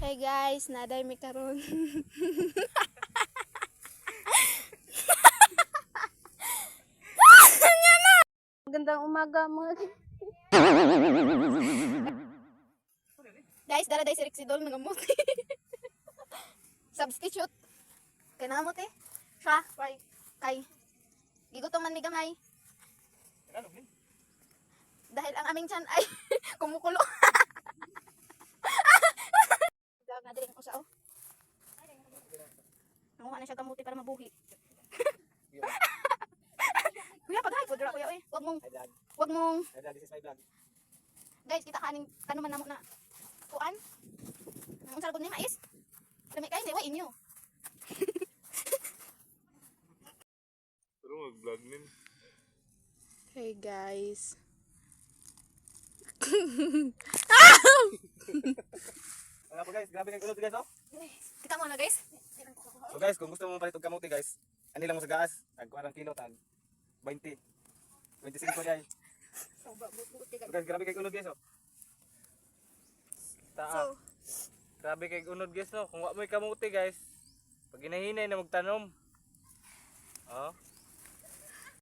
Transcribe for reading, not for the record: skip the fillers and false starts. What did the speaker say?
Hey guys, naday mi karon. Magandang umaga mga guys, dara day si Rexidol nangamot. Substitute. Kay nangamot eh. Siya, kay gigutom man mi gamay. Dahil ang aming tiyan ay kumukulo. Vlog na din ko sa nanguha na siya kamuti para mabuhi. Kuya, pag-hi po dira kuya eh. Wag mong This is my vlog. guys, kita kaning tanuman namo na kuan. Ang sarap ni mais. Dami kay ni wa inyo. Pero mag-vlog nin. Hey guys. Wala po guys, grabe kang kulot guys oh. Kita mo na guys. So guys, kung gusto mo palit og kamuti guys, ani lang mo sa gaas, tag 4 kilo tag 20. 25 guys. So guys, grabe kay unod guys oh. Taa. Grabe kay unod guys no. Kung wa mo'y kamuti guys, pag hinahinay na magtanom. Oh.